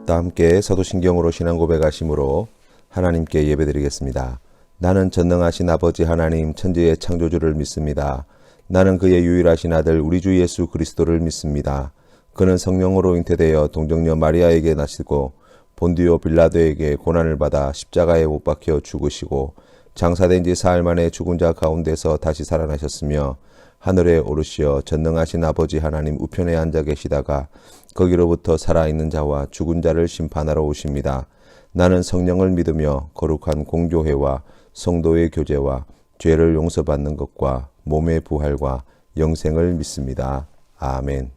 다 함께 사도신경으로 신앙 고백하심으로 하나님께 예배드리겠습니다. 나는 전능하신 아버지 하나님 천지의 창조주를 믿습니다. 나는 그의 유일하신 아들 우리 주 예수 그리스도를 믿습니다. 그는 성령으로 잉태되어 동정녀 마리아에게 나시고 본디오 빌라도에게 고난을 받아 십자가에 못 박혀 죽으시고 장사된 지 사흘 만에 죽은 자 가운데서 다시 살아나셨으며 하늘에 오르시어 전능하신 아버지 하나님 우편에 앉아 계시다가 거기로부터 살아있는 자와 죽은 자를 심판하러 오십니다. 나는 성령을 믿으며 거룩한 공교회와 성도의 교제와 죄를 용서받는 것과 몸의 부활과 영생을 믿습니다. 아멘.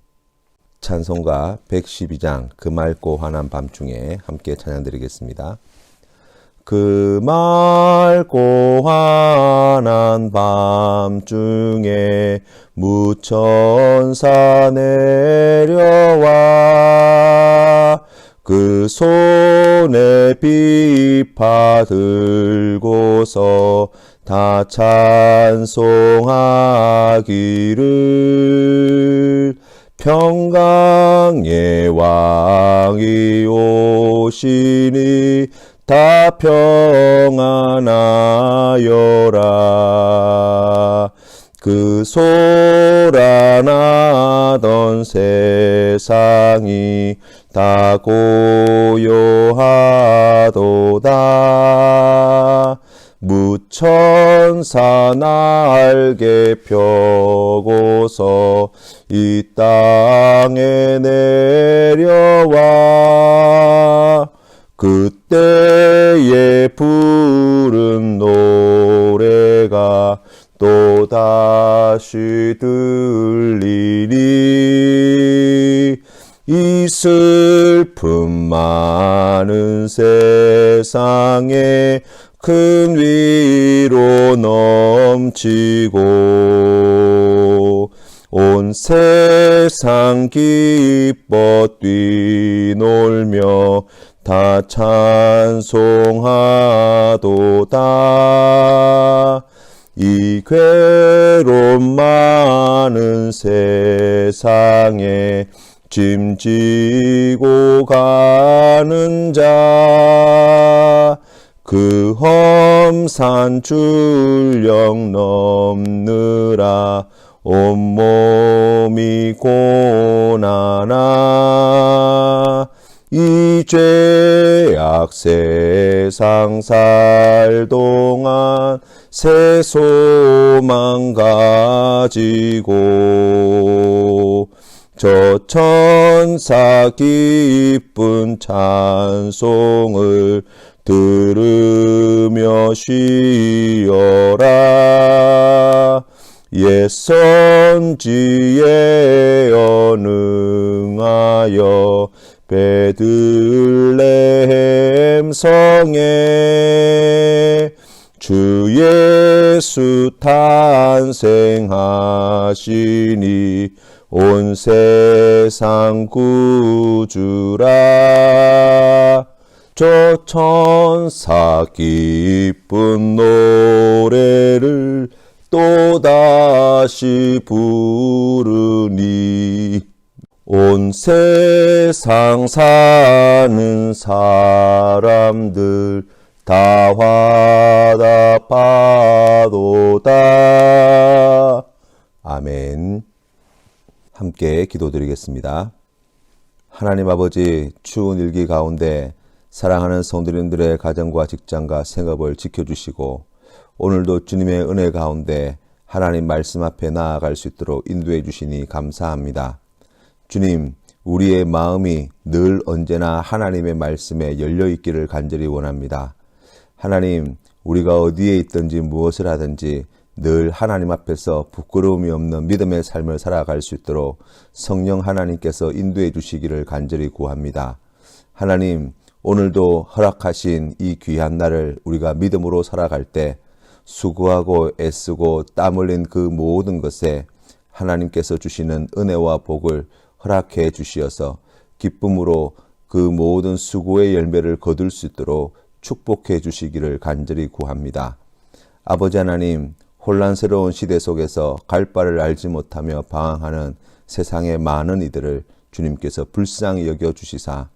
찬송가 112장 그 맑고 환한 밤중에 함께 찬양드리겠습니다. 그 맑고 환한 밤중에 무천사 내려와 그 손에 비파 들고서 다 찬송하기를 평강의 왕이 오시니 다 평안하여라. 그 소란하던 세상이 다 고요하도다. 무천사 날개 펴고서 이 땅에 내려와 그때에 부른 노래가 또다시 들리니 이 슬픔 많은 세상에 큰 위로 넘치고 온 세상 기뻐 뛰놀며 다 찬송하도다. 이 괴로움 많은 세상에 짐지고 가는 자 그 험산 출령 넘느라 온몸이 고난아 이 죄악 세상 살 동안 새 소망 가지고 저 천사 기쁜 찬송을 들으며 쉬어라. 옛 선지에 언응하여 베들레헴 성에 주 예수 탄생하시니 온 세상 구주라. 저 천사 기쁜 노래를 또다시 부르니 온 세상 사는 사람들 다 화답하도다. 아멘. 함께 기도드리겠습니다. 하나님 아버지, 추운 일기 가운데 사랑하는 성도님들의 가정과 직장과 생업을 지켜주시고 오늘도 주님의 은혜 가운데 하나님 말씀 앞에 나아갈 수 있도록 인도해 주시니 감사합니다. 주님, 우리의 마음이 늘 언제나 하나님의 말씀에 열려 있기를 간절히 원합니다. 하나님, 우리가 어디에 있든지 무엇을 하든지 늘 하나님 앞에서 부끄러움이 없는 믿음의 삶을 살아갈 수 있도록 성령 하나님께서 인도해 주시기를 간절히 구합니다. 하나님, 오늘도 허락하신 이 귀한 날을 우리가 믿음으로 살아갈 때 수고하고 애쓰고 땀 흘린 그 모든 것에 하나님께서 주시는 은혜와 복을 허락해 주시어서 기쁨으로 그 모든 수고의 열매를 거둘 수 있도록 축복해 주시기를 간절히 구합니다. 아버지 하나님, 혼란스러운 시대 속에서 갈 바를 알지 못하며 방황하는 세상의 많은 이들을 주님께서 불쌍히 여겨 주시사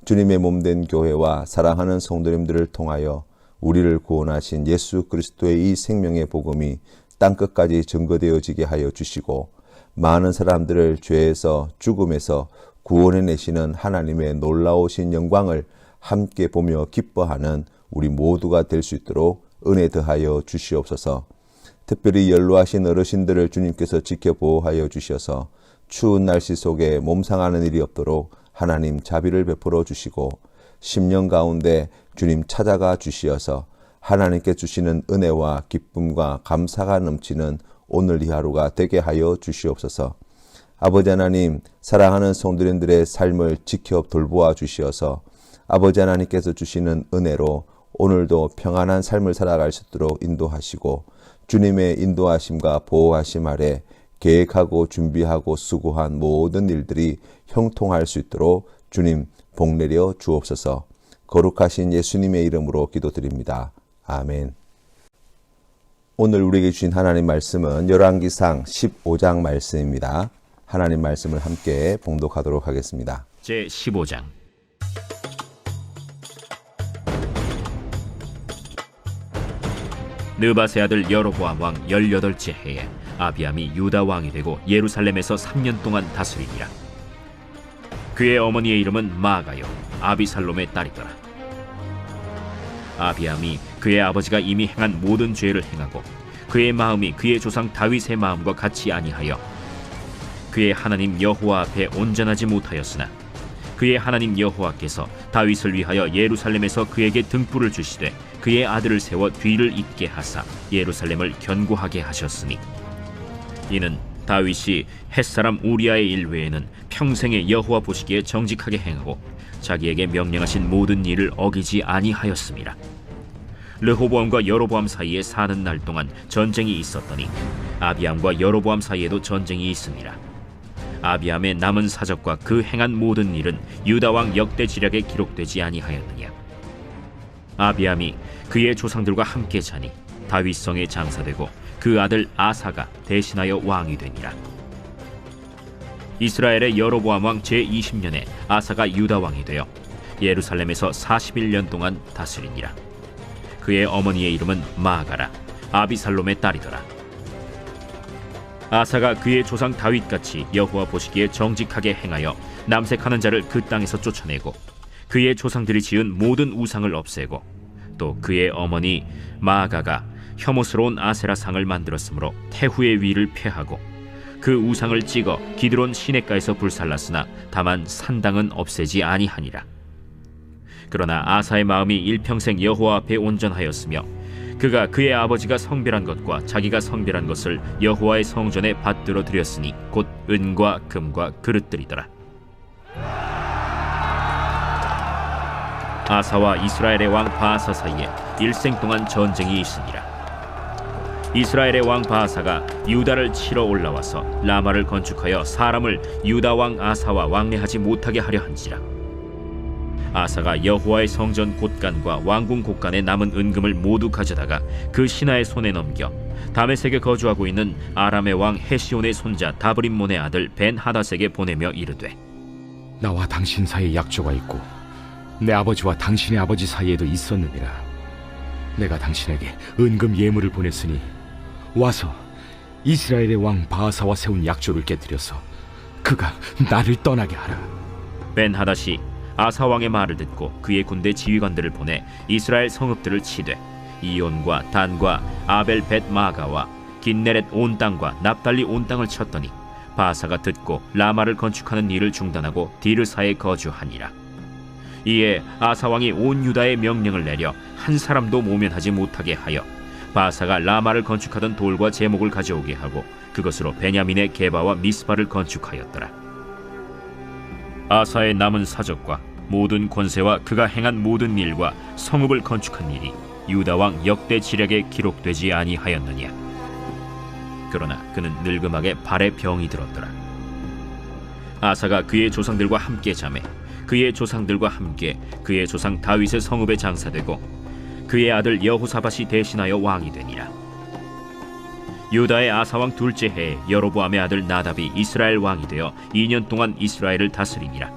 주님의 몸된 교회와 사랑하는 성도님들을 통하여 우리를 구원하신 예수 그리스도의 이 생명의 복음이 땅끝까지 증거되어지게 하여 주시고 많은 사람들을 죄에서 죽음에서 구원해내시는 하나님의 놀라우신 영광을 함께 보며 기뻐하는 우리 모두가 될 수 있도록 은혜 더하여 주시옵소서. 특별히 연로하신 어르신들을 주님께서 지켜보호하여 주셔서 추운 날씨 속에 몸 상하는 일이 없도록 하나님 자비를 베풀어 주시고 10년 가운데 주님 찾아가 주시어서 하나님께 주시는 은혜와 기쁨과 감사가 넘치는 오늘 이 하루가 되게 하여 주시옵소서. 아버지 하나님, 사랑하는 성도님들의 삶을 지켜 돌보아 주시어서 아버지 하나님께서 주시는 은혜로 오늘도 평안한 삶을 살아갈 수 있도록 인도하시고 주님의 인도하심과 보호하심 아래 계획하고 준비하고 수고한 모든 일들이 형통할 수 있도록 주님 복 내려 주옵소서. 거룩하신 예수님의 이름으로 기도드립니다. 아멘. 오늘 우리에게 주신 하나님 말씀은 열왕기상 15장 말씀입니다. 하나님 말씀을 함께 봉독하도록 하겠습니다. 제15장. 느밧의 아들 여로보암 왕 18째 해에 아비암이 유다 왕이 되고 예루살렘에서 3년 동안 다스리니라. 그의 어머니의 이름은 마아가요 아비살롬의 딸이더라. 아비암이 그의 아버지가 이미 행한 모든 죄를 행하고 그의 마음이 그의 조상 다윗의 마음과 같이 아니하여 그의 하나님 여호와 앞에 온전하지 못하였으나 그의 하나님 여호와께서 다윗을 위하여 예루살렘에서 그에게 등불을 주시되 그의 아들을 세워 뒤를 잇게 하사 예루살렘을 견고하게 하셨으니 이는 다윗이 햇사람 우리아의 일 외에는 평생에 여호와 보시기에 정직하게 행하고 자기에게 명령하신 모든 일을 어기지 아니하였음이라. 르호보암과 여로보암 사이에 사는 날 동안 전쟁이 있었더니 아비암과 여로보암 사이에도 전쟁이 있으니라. 아비암의 남은 사적과 그 행한 모든 일은 유다 왕 역대 지략에 기록되지 아니하였느냐. 아비암이 그의 조상들과 함께 자니 다윗성에 장사되고 그 아들 아사가 대신하여 왕이 되니라. 이스라엘의 여로보암 왕 제20년에 아사가 유다 왕이 되어 예루살렘에서 41년 동안 다스리니라. 그의 어머니의 이름은 마아가라 아비살롬의 딸이더라. 아사가 그의 조상 다윗같이 여호와 보시기에 정직하게 행하여 남색하는 자를 그 땅에서 쫓아내고 그의 조상들이 지은 모든 우상을 없애고 또 그의 어머니 마아가가 혐오스러운 아세라 상을 만들었으므로 태후의 위를 폐하고 그 우상을 찍어 기드론 시냇가에서 불살랐으나 다만 산당은 없애지 아니하니라. 그러나 아사의 마음이 일평생 여호와 앞에 온전하였으며 그가 그의 아버지가 성별한 것과 자기가 성별한 것을 여호와의 성전에 받들어 드렸으니 곧 은과 금과 그릇들이더라. 아사와 이스라엘의 왕 바아사 사이에 일생 동안 전쟁이 있으니라. 이스라엘의 왕 바아사가 유다를 치러 올라와서 라마를 건축하여 사람을 유다 왕 아사와 왕래하지 못하게 하려 한지라. 아사가 여호와의 성전 곳간과 왕궁 곳간에 남은 은금을 모두 가져다가 그 신하의 손에 넘겨 다메섹에 거주하고 있는 아람의 왕 헤시온의 손자 다브림몬의 아들 벤하닷에게 보내며 이르되 나와 당신 사이에 약조가 있고 내 아버지와 당신의 아버지 사이에도 있었느니라. 내가 당신에게 은금 예물을 보냈으니 와서 이스라엘의 왕 바아사와 세운 약조를 깨뜨려서 그가 나를 떠나게 하라. 벤하닷이 아사 왕의 말을 듣고 그의 군대 지휘관들을 보내 이스라엘 성읍들을 치되 이온과 단과 아벨 벳 마가와 긴네렛 온 땅과 납달리 온 땅을 쳤더니 바아사가 듣고 라마를 건축하는 일을 중단하고 디르사에 거주하니라. 이에 아사 왕이 온 유다에 명령을 내려 한 사람도 모면하지 못하게 하여 바아사가 라마를 건축하던 돌과 제목을 가져오게 하고 그것으로 베냐민의 게바와 미스바를 건축하였더라. 아사의 남은 사적과 모든 권세와 그가 행한 모든 일과 성읍을 건축한 일이 유다 왕 역대 지략에 기록되지 아니하였느냐. 그러나 그는 늙음하게 발에 병이 들었더라. 아사가 그의 조상들과 함께 자매 그의 조상들과 함께 그의 조상 다윗의 성읍에 장사되고 그의 아들 여호사밧이 대신하여 왕이 되니라. 유다의 아사왕 둘째 해에 여로보암의 아들 나답이 이스라엘 왕이 되어 2년 동안 이스라엘을 다스리니라.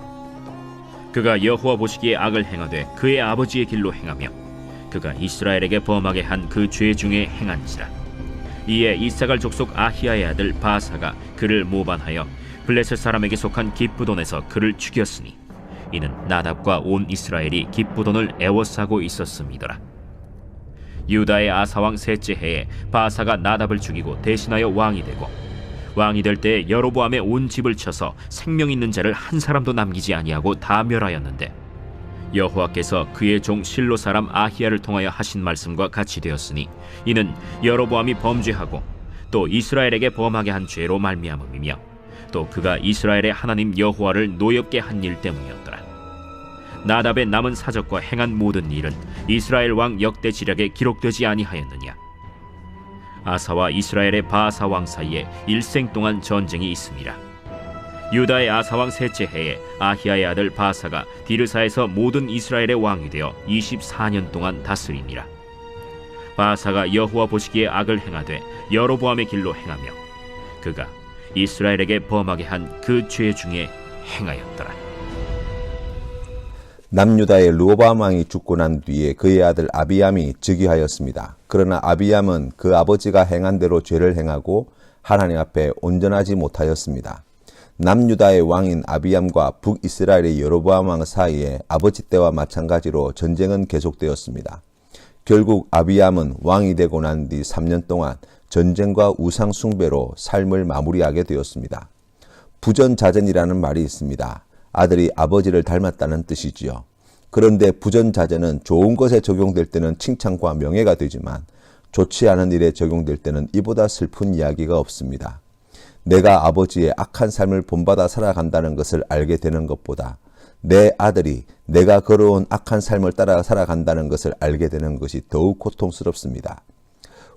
그가 여호와 보시기에 악을 행하되 그의 아버지의 길로 행하며 그가 이스라엘에게 범하게 한 그 죄 중에 행한지라. 이에 이사갈 족속 아히야의 아들 바사가 그를 모반하여 블레셋 사람에게 속한 기브돈에서 그를 죽였으니 이는 나답과 온 이스라엘이 기브돈을 애워싸고 있었음이더라. 유다의 아사왕 셋째 해에 바사가 나답을 죽이고 대신하여 왕이 되고, 왕이 될 때에 여로보암의 온 집을 쳐서 생명 있는 자를 한 사람도 남기지 아니하고 다 멸하였는데, 여호와께서 그의 종 실로 사람 아히야를 통하여 하신 말씀과 같이 되었으니 이는 여로보암이 범죄하고 또 이스라엘에게 범하게 한 죄로 말미암음이며 또 그가 이스라엘의 하나님 여호와를 노엽게 한 일 때문이었더라. 나답의 남은 사적과 행한 모든 일은 이스라엘 왕 역대 지략에 기록되지 아니하였느냐. 아사와 이스라엘의 바사 왕 사이에 일생 동안 전쟁이 있습니다. 유다의 아사 왕 셋째 해에 아히야의 아들 바사가 디르사에서 모든 이스라엘의 왕이 되어 24년 동안 다스리니라. 바사가 여호와 보시기에 악을 행하되 여로보암의 길로 행하며 그가 이스라엘에게 범하게 한 그 죄 중에 행하였더라. 남유다의 르호보암 왕이 죽고 난 뒤에 그의 아들 아비암이 즉위하였습니다. 그러나 아비암은 그 아버지가 행한 대로 죄를 행하고 하나님 앞에 온전하지 못하였습니다. 남유다의 왕인 아비암과 북이스라엘의 여로보암 왕 사이에 아버지 때와 마찬가지로 전쟁은 계속되었습니다. 결국 아비암은 왕이 되고 난 뒤 3년 동안 전쟁과 우상 숭배로 삶을 마무리하게 되었습니다. 부전자전이라는 말이 있습니다. 아들이 아버지를 닮았다는 뜻이지요. 그런데 부전자전은 좋은 것에 적용될 때는 칭찬과 명예가 되지만 좋지 않은 일에 적용될 때는 이보다 슬픈 이야기가 없습니다. 내가 아버지의 악한 삶을 본받아 살아간다는 것을 알게 되는 것보다 내 아들이 내가 걸어온 악한 삶을 따라 살아간다는 것을 알게 되는 것이 더욱 고통스럽습니다.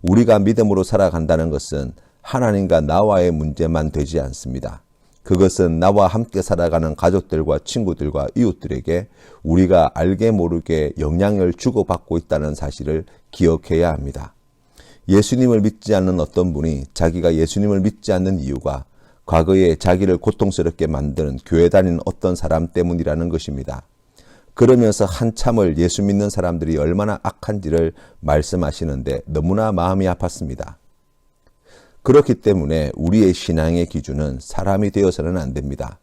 우리가 믿음으로 살아간다는 것은 하나님과 나와의 문제만 되지 않습니다. 그것은 나와 함께 살아가는 가족들과 친구들과 이웃들에게 우리가 알게 모르게 영향을 주고받고 있다는 사실을 기억해야 합니다. 예수님을 믿지 않는 어떤 분이 자기가 예수님을 믿지 않는 이유가 과거에 자기를 고통스럽게 만드는 교회 다니는 어떤 사람 때문이라는 것입니다. 그러면서 한참을 예수 믿는 사람들이 얼마나 악한지를 말씀하시는데 너무나 마음이 아팠습니다. 그렇기 때문에 우리의 신앙의 기준은 사람이 되어서는 안 됩니다.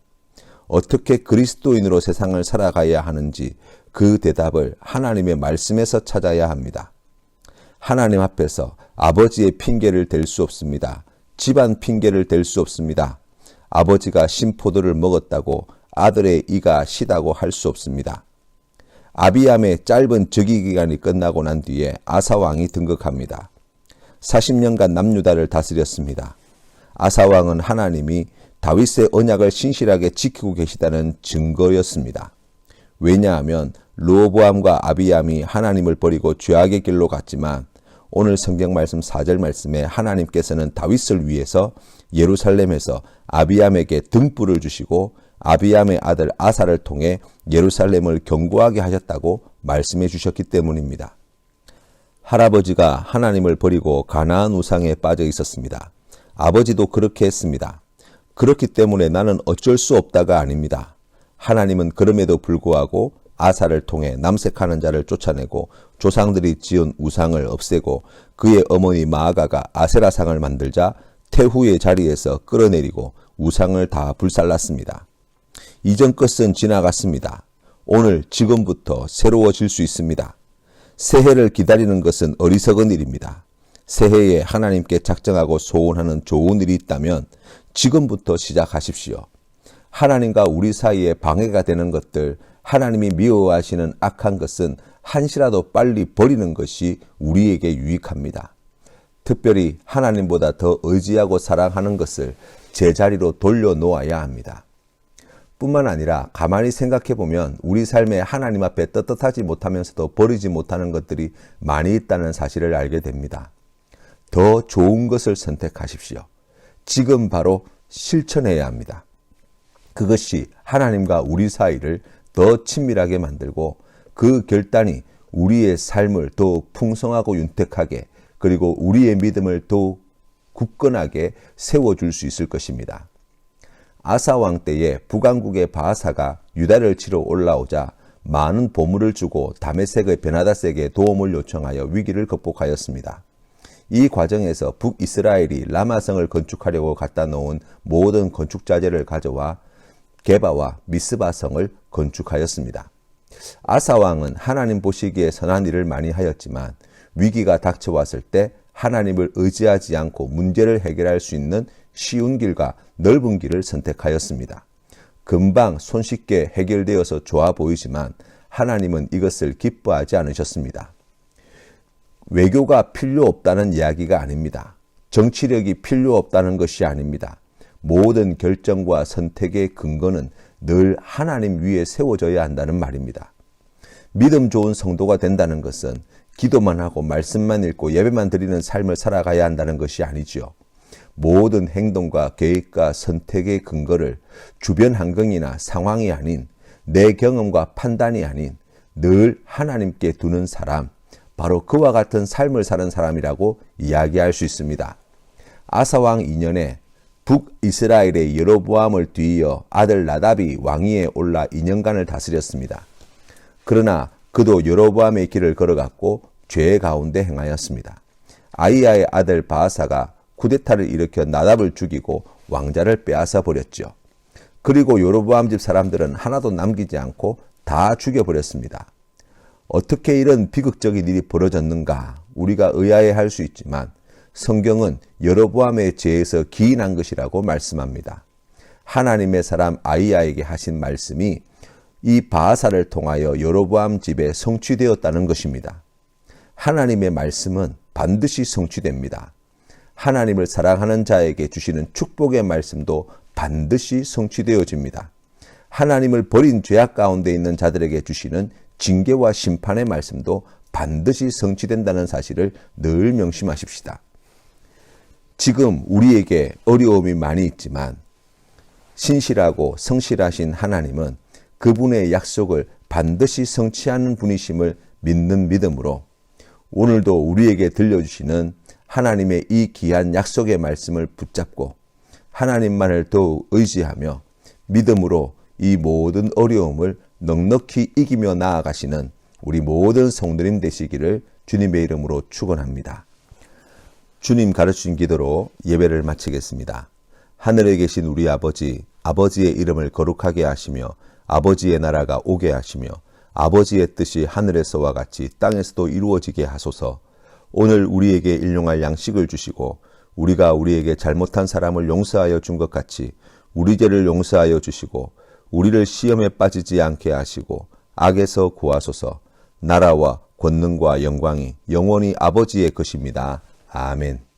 어떻게 그리스도인으로 세상을 살아가야 하는지 그 대답을 하나님의 말씀에서 찾아야 합니다. 하나님 앞에서 아버지의 핑계를 댈 수 없습니다. 집안 핑계를 댈 수 없습니다. 아버지가 신포도를 먹었다고 아들의 이가 시다고 할 수 없습니다. 아비암의 짧은 즉위 기간이 끝나고 난 뒤에 아사왕이 등극합니다. 40년간 남유다를 다스렸습니다. 아사왕은 하나님이 다윗의 언약을 신실하게 지키고 계시다는 증거였습니다. 왜냐하면 르호보암과 아비암이 하나님을 버리고 죄악의 길로 갔지만 오늘 성경 말씀 4절 말씀에 하나님께서는 다윗을 위해서 예루살렘에서 아비암에게 등불을 주시고 아비암의 아들 아사를 통해 예루살렘을 견고하게 하셨다고 말씀해 주셨기 때문입니다. 할아버지가 하나님을 버리고 가나안 우상에 빠져 있었습니다. 아버지도 그렇게 했습니다. 그렇기 때문에 나는 어쩔 수 없다가 아닙니다. 하나님은 그럼에도 불구하고 아사를 통해 남색하는 자를 쫓아내고 조상들이 지은 우상을 없애고 그의 어머니 마아가가 아세라상을 만들자 태후의 자리에서 끌어내리고 우상을 다 불살랐습니다. 이전 것은 지나갔습니다. 오늘 지금부터 새로워질 수 있습니다. 새해를 기다리는 것은 어리석은 일입니다. 새해에 하나님께 작정하고 소원하는 좋은 일이 있다면 지금부터 시작하십시오. 하나님과 우리 사이에 방해가 되는 것들, 하나님이 미워하시는 악한 것은 한시라도 빨리 버리는 것이 우리에게 유익합니다. 특별히 하나님보다 더 의지하고 사랑하는 것을 제자리로 돌려놓아야 합니다. 뿐만 아니라 가만히 생각해보면 우리 삶에 하나님 앞에 떳떳하지 못하면서도 버리지 못하는 것들이 많이 있다는 사실을 알게 됩니다. 더 좋은 것을 선택하십시오. 지금 바로 실천해야 합니다. 그것이 하나님과 우리 사이를 더 친밀하게 만들고 그 결단이 우리의 삶을 더욱 풍성하고 윤택하게 그리고 우리의 믿음을 더욱 굳건하게 세워줄 수 있을 것입니다. 아사 왕 때에 북왕국의 바하사가 유다를 치러 올라오자 많은 보물을 주고 다메섹의 베나다스에게 도움을 요청하여 위기를 극복하였습니다. 이 과정에서 북이스라엘이 라마성을 건축하려고 갖다 놓은 모든 건축 자재를 가져와 게바와 미스바성을 건축하였습니다. 아사 왕은 하나님 보시기에 선한 일을 많이 하였지만 위기가 닥쳐왔을 때 하나님을 의지하지 않고 문제를 해결할 수 있는 쉬운 길과 넓은 길을 선택하였습니다. 금방 손쉽게 해결되어서 좋아 보이지만 하나님은 이것을 기뻐하지 않으셨습니다. 외교가 필요 없다는 이야기가 아닙니다. 정치력이 필요 없다는 것이 아닙니다. 모든 결정과 선택의 근거는 늘 하나님 위에 세워져야 한다는 말입니다. 믿음 좋은 성도가 된다는 것은 기도만 하고 말씀만 읽고 예배만 드리는 삶을 살아가야 한다는 것이 아니지요. 모든 행동과 계획과 선택의 근거를 주변 환경이나 상황이 아닌 내 경험과 판단이 아닌 늘 하나님께 두는 사람, 바로 그와 같은 삶을 사는 사람이라고 이야기할 수 있습니다. 아사왕 2년에 북이스라엘의 여로보암을 뒤이어 아들 나답이 왕위에 올라 2년간을 다스렸습니다. 그러나 그도 여로보암의 길을 걸어갔고 죄 가운데 행하였습니다. 아이야의 아들 바아사가 쿠데타를 일으켜 나답을 죽이고 왕자를 빼앗아 버렸죠. 그리고 여로보암 집 사람들은 하나도 남기지 않고 다 죽여버렸습니다. 어떻게 이런 비극적인 일이 벌어졌는가 우리가 의아해할 수 있지만 성경은 여로보암의 죄에서 기인한 것이라고 말씀합니다. 하나님의 사람 아이야에게 하신 말씀이 이 바아사를 통하여 여로보암 집에 성취되었다는 것입니다. 하나님의 말씀은 반드시 성취됩니다. 하나님을 사랑하는 자에게 주시는 축복의 말씀도 반드시 성취되어집니다. 하나님을 버린 죄악 가운데 있는 자들에게 주시는 징계와 심판의 말씀도 반드시 성취된다는 사실을 늘 명심하십시다. 지금 우리에게 어려움이 많이 있지만 신실하고 성실하신 하나님은 그분의 약속을 반드시 성취하는 분이심을 믿는 믿음으로 오늘도 우리에게 들려주시는 하나님의 이 귀한 약속의 말씀을 붙잡고 하나님만을 더욱 의지하며 믿음으로 이 모든 어려움을 넉넉히 이기며 나아가시는 우리 모든 성도님 되시기를 주님의 이름으로 축원합니다. 주님 가르치신 기도로 예배를 마치겠습니다. 하늘에 계신 우리 아버지, 아버지의 이름을 거룩하게 하시며 아버지의 나라가 오게 하시며 아버지의 뜻이 하늘에서와 같이 땅에서도 이루어지게 하소서. 오늘 우리에게 일용할 양식을 주시고 우리가 우리에게 잘못한 사람을 용서하여 준 것 같이 우리 죄를 용서하여 주시고 우리를 시험에 빠지지 않게 하시고 악에서 구하소서. 나라와 권능과 영광이 영원히 아버지의 것입니다. 아멘.